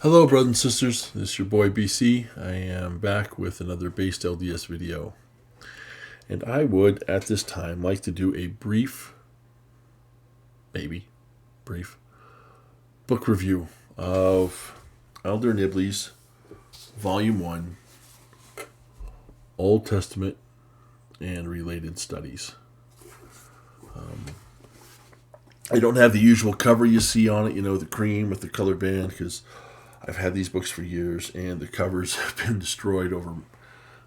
Hello, brothers and sisters. This is your boy BC. I am back with another Based LDS video. And I would, at this time, like to do a brief, book review of Elder Nibley's Volume 1, Old Testament and Related Studies. I don't have the usual cover you see on it, the cream with the color band, because I've had these books for years, and the covers have been destroyed over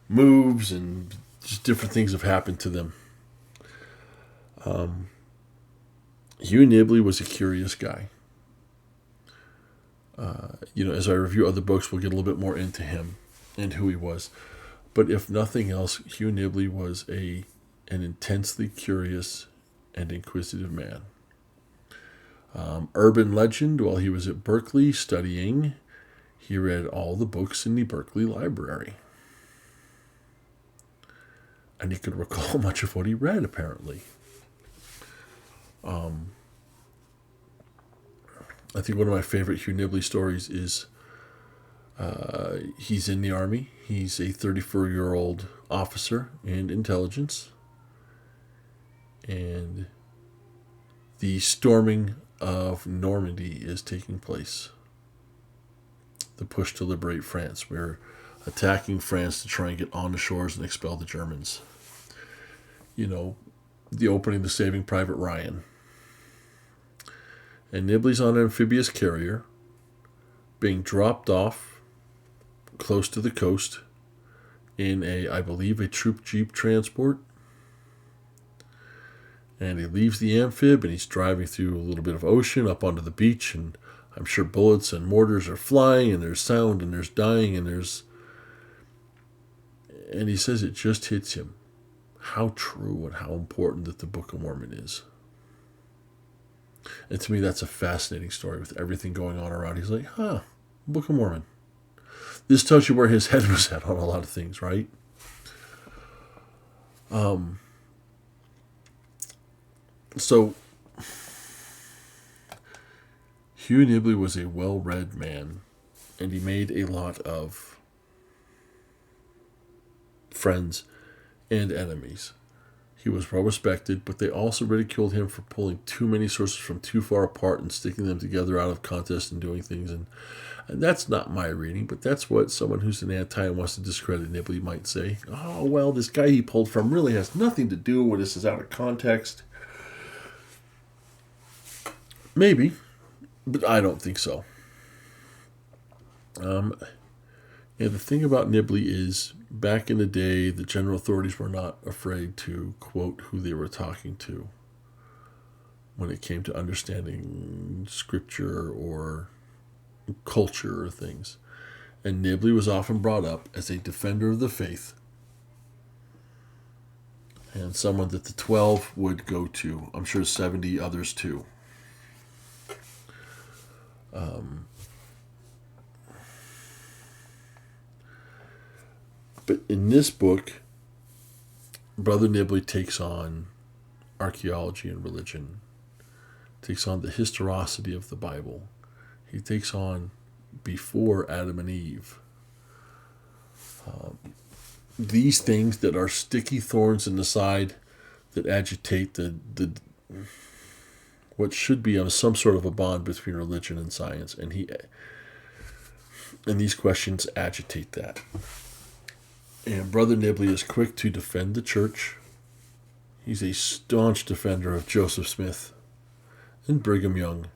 moves, and just different things have happened to them. Hugh Nibley was a curious guy. As I review other books, we'll get a little bit more into him and who he was. But if nothing else, Hugh Nibley was an intensely curious and inquisitive man. Urban legend, while he was at Berkeley studying, he read all the books in the Berkeley Library. And he could recall much of what he read, apparently. I think one of my favorite Hugh Nibley stories is he's in the Army. He's a 34-year-old officer in intelligence. And the storming of Normandy is taking place. The push to liberate France. We're attacking France to try and get on the shores and expel the Germans. The opening to Saving Private Ryan. And Nibley's on an amphibious carrier being dropped off close to the coast in I believe, a troop jeep transport. And he leaves the amphib and he's driving through a little bit of ocean up onto the beach, and I'm sure bullets and mortars are flying, and there's sound and there's dying and he says it just hits him how true and how important that the Book of Mormon is. And to me, that's a fascinating story with everything going on around. He's like, Book of Mormon. This tells you where his head was at on a lot of things, right? So, Hugh Nibley was a well-read man, and he made a lot of friends and enemies. He was well respected, but they also ridiculed him for pulling too many sources from too far apart and sticking them together out of context and doing things. And that's not my reading, but that's what someone who's an anti and wants to discredit Nibley might say. Oh, well, this guy he pulled from really has nothing to do with this, is out of context. Maybe, but I don't think so. And the thing about Nibley is, back in the day, the general authorities were not afraid to quote who they were talking to when it came to understanding scripture or culture or things. And Nibley was often brought up as a defender of the faith and someone that the 12 would go to. I'm sure 70 others too. But in this book, Brother Nibley takes on archaeology and religion, takes on the historicity of the Bible. He takes on before Adam and Eve. These things that are sticky thorns in the side that agitate the what should be some sort of a bond between religion and science, and these questions agitate that. And Brother Nibley is quick to defend the church. He's a staunch defender of Joseph Smith and Brigham Young.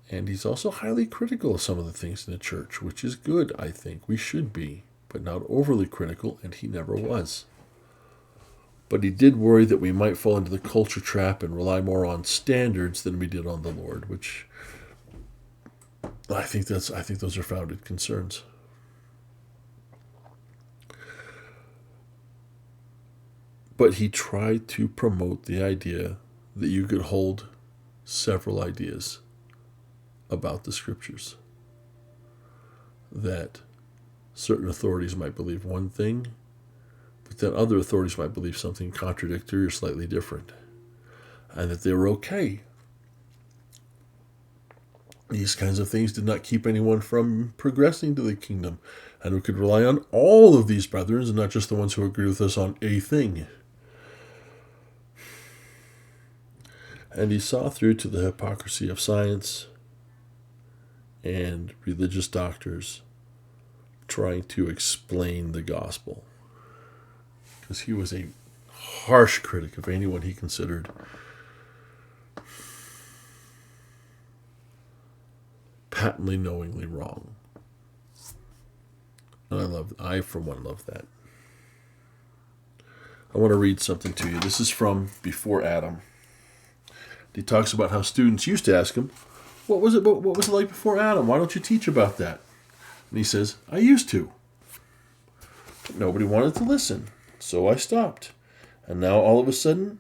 And he's also highly critical of some of the things in the church, which is good, I think. We should be, but not overly critical, and he never was. But he did worry that we might fall into the culture trap and rely more on standards than we did on the Lord, which I think those are founded concerns. But he tried to promote the idea that you could hold several ideas about the scriptures. That certain authorities might believe one thing, but then other authorities might believe something contradictory or slightly different. And that they were okay These kinds of things did not keep anyone from progressing to the kingdom, and we could rely on all of these brethren and not just the ones who agree with us on a thing. And he saw through to the hypocrisy of science and religious doctors trying to explain the gospel, because he was a harsh critic of anyone he considered patently, knowingly wrong. And I for one love that. I want to read something to you. This is from Before Adam. He talks about how students used to ask him, what was it like before Adam? Why don't you teach about that? And he says, I used to. But nobody wanted to listen, so I stopped. And now all of a sudden,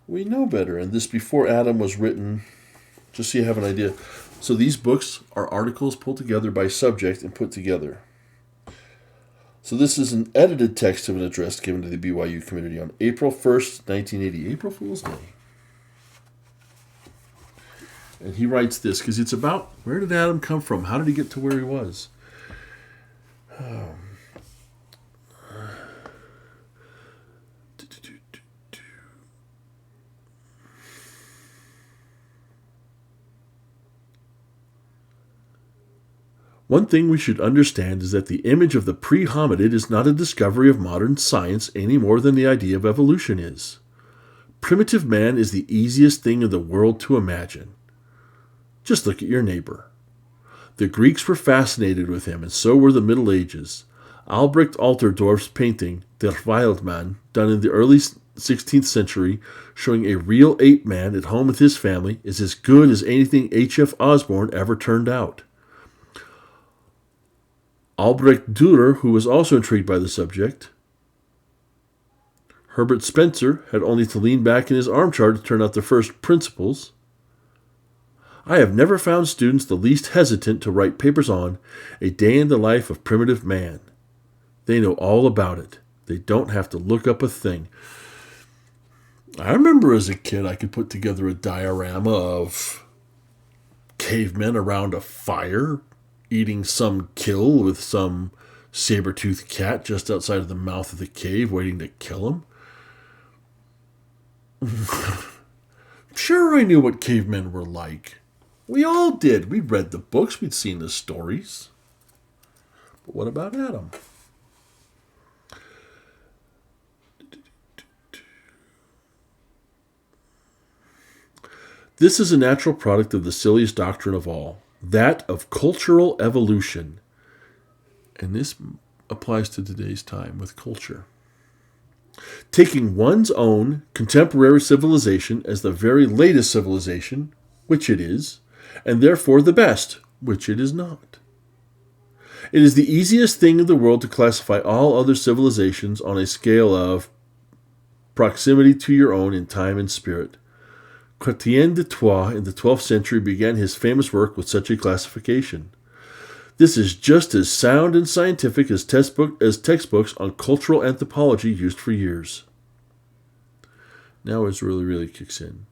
we know better. And this Before Adam was written, just so you have an idea. So these books are articles pulled together by subject and put together. So this is an edited text of an address given to the BYU community on April 1st, 1980, April Fool's Day. And he writes this because it's about, where did Adam come from? How did he get to where he was? One thing we should understand is that the image of the pre-hominid is not a discovery of modern science any more than the idea of evolution is. Primitive man is the easiest thing in the world to imagine. Just look at your neighbor. The Greeks were fascinated with him, and so were the Middle Ages. Albrecht Alterdorf's painting, Der Wildman, done in the early 16th century, showing a real ape man at home with his family, is as good as anything H.F. Osborne ever turned out. Albrecht Dürer, who was also intrigued by the subject. Herbert Spencer had only to lean back in his armchair to turn out the first principles. I have never found students the least hesitant to write papers on a day in the life of primitive man. They know all about it. They don't have to look up a thing. I remember as a kid I could put together a diorama of cavemen around a fire, eating some kill with some saber-toothed cat just outside of the mouth of the cave waiting to kill him. Sure, I knew what cavemen were like. We all did. We'd read the books. We'd seen the stories. But what about Adam? This is a natural product of the silliest doctrine of all, that of cultural evolution. And this applies to today's time with culture. Taking one's own contemporary civilization as the very latest civilization, which it is, and therefore the best, which it is not. It is the easiest thing in the world to classify all other civilizations on a scale of proximity to your own in time and spirit. Chrétien de Troyes in the 12th century began his famous work with such a classification. This is just as sound and scientific as textbooks on cultural anthropology used for years. Now it really kicks in.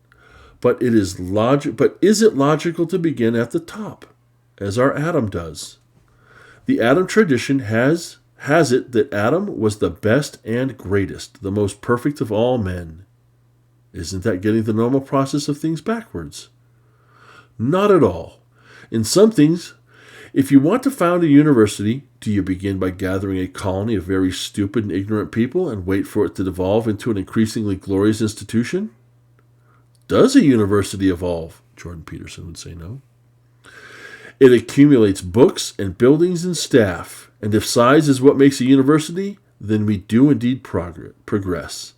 But is it logical to begin at the top, as our Adam does? The Adam tradition has it that Adam was the best and greatest, the most perfect of all men. Isn't that getting the normal process of things backwards? Not at all. In some things, if you want to found a university, do you begin by gathering a colony of very stupid and ignorant people and wait for it to devolve into an increasingly glorious institution? Does a university evolve? Jordan Peterson would say no. It accumulates books and buildings and staff, and if size is what makes a university, then we do indeed progress.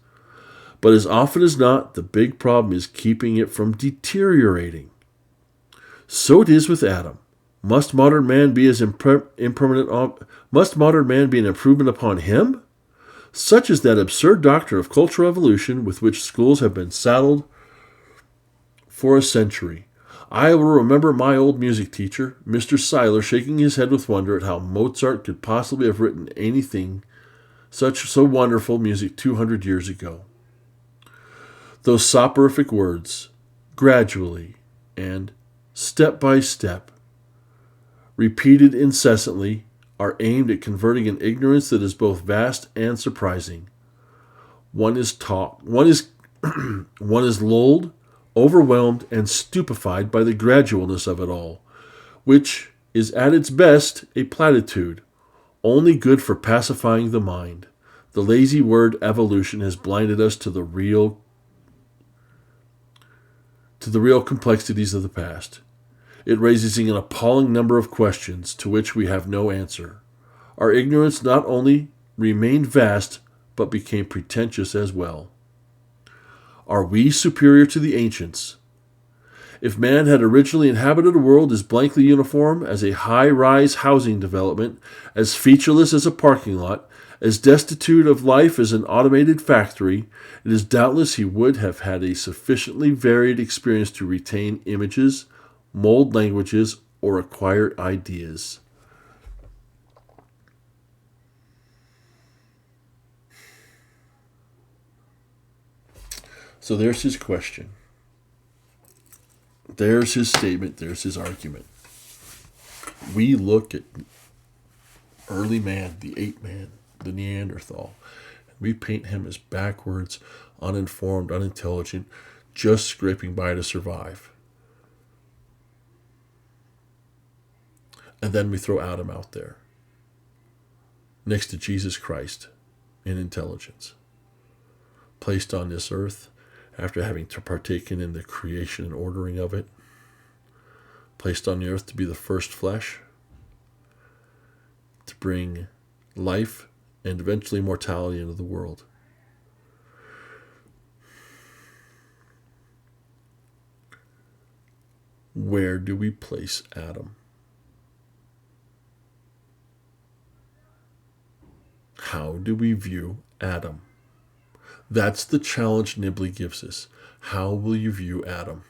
But as often as not, the big problem is keeping it from deteriorating. So it is with Adam. Must modern man be an improvement upon him? Such is that absurd doctrine of cultural evolution with which schools have been saddled for a century. I will remember my old music teacher, Mr. Seiler, shaking his head with wonder at how Mozart could possibly have written anything so wonderful music 200 years ago. Those soporific words, gradually and step by step, repeated incessantly, are aimed at converting an ignorance that is both vast and surprising. One is one is lulled, overwhelmed, and stupefied by the gradualness of it all, which is at its best a platitude, only good for pacifying the mind. The lazy word evolution has blinded us to the real complexities of the past. It raises an appalling number of questions to which we have no answer. Our ignorance not only remained vast, but became pretentious as well. Are we superior to the ancients? If man had originally inhabited a world as blankly uniform as a high-rise housing development, as featureless as a parking lot, as destitute of life as an automated factory, it is doubtless he would have had a sufficiently varied experience to retain images, mold languages, or acquire ideas. So there's his question. There's his statement. There's his argument. We look at early man, the ape man, the Neanderthal, and we paint him as backwards, uninformed, unintelligent, just scraping by to survive. And then we throw Adam out there, next to Jesus Christ in intelligence, placed on this earth after having partaken in the creation and ordering of it, placed on the earth to be the first flesh, to bring life and eventually mortality into the world. Where do we place Adam? How do we view Adam? That's the challenge Nibley gives us. How will you view Adam?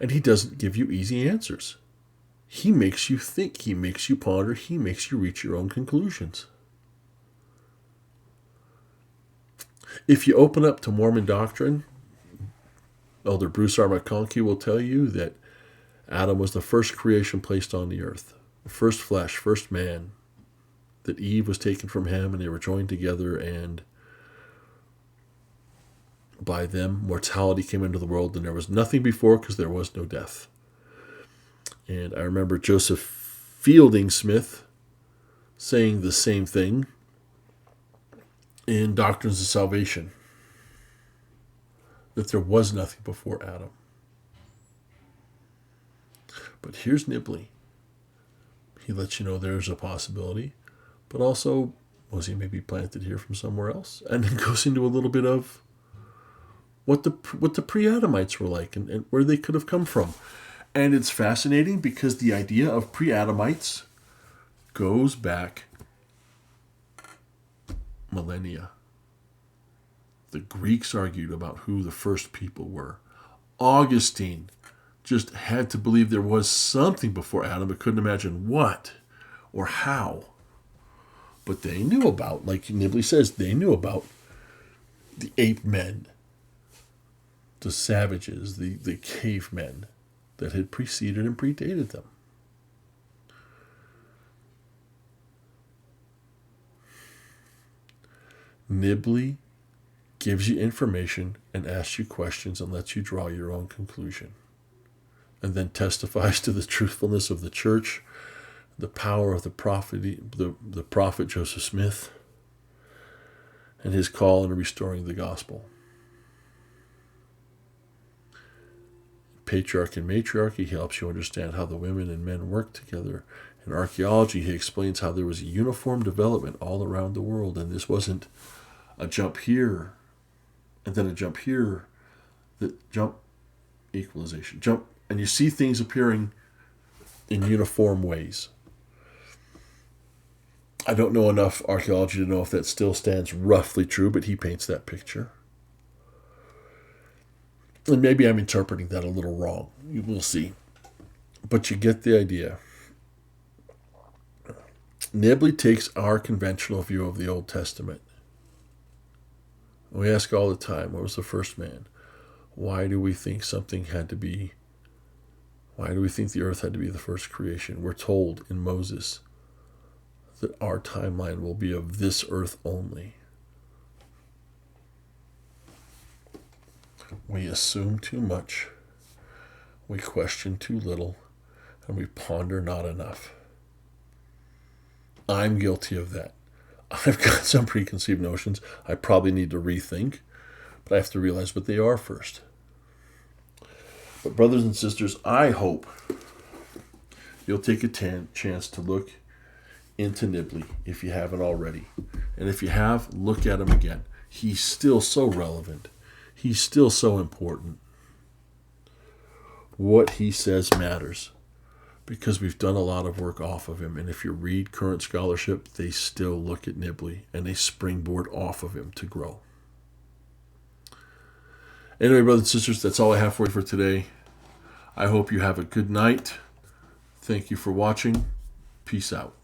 And he doesn't give you easy answers. He makes you think. He makes you ponder. He makes you reach your own conclusions. If you open up to Mormon doctrine, Elder Bruce R. McConkie will tell you that Adam was the first creation placed on the earth, the first flesh, first man, that Eve was taken from him and they were joined together, and by them mortality came into the world, and there was nothing before because there was no death. And I remember Joseph Fielding Smith saying the same thing in Doctrines of Salvation, that there was nothing before Adam. But here's Nibley. He lets you know there's a possibility, but also, was he maybe planted here from somewhere else? And then goes into a little bit of what the pre-Adamites were like and where they could have come from. And it's fascinating because the idea of pre-Adamites goes back millennia. The Greeks argued about who the first people were. Augustine just had to believe there was something before Adam, but couldn't imagine what or how. But they knew about, like Nibley says, they knew about the ape men, the savages, the cavemen that had preceded and predated them. Nibley gives you information and asks you questions and lets you draw your own conclusion, and then testifies to the truthfulness of the church, the power of the prophet Joseph Smith, and his call in restoring the gospel. Patriarch and Matriarchy, he helps you understand how the women and men work together. In archaeology, he explains how there was a uniform development all around the world, and this wasn't a jump here and then a jump here. The jump equalization. Jump, and you see things appearing in uniform ways. I don't know enough archaeology to know if that still stands roughly true, but he paints that picture. And maybe I'm interpreting that a little wrong. You will see. But you get the idea. Nibley takes our conventional view of the Old Testament. We ask all the time, what was the first man? Why do we think something had to be Why do we think the earth had to be the first creation? We're told in Moses that our timeline will be of this earth only. We assume too much, we question too little, and we ponder not enough. I'm guilty of that. I've got some preconceived notions I probably need to rethink, but I have to realize what they are first. But brothers and sisters, I hope you'll take a chance to look into Nibley if you haven't already. And if you have, look at him again. He's still so relevant. He's still so important. What he says matters because we've done a lot of work off of him. And if you read current scholarship, they still look at Nibley and they springboard off of him to grow. Anyway, brothers and sisters, that's all I have for you for today. I hope you have a good night. Thank you for watching. Peace out.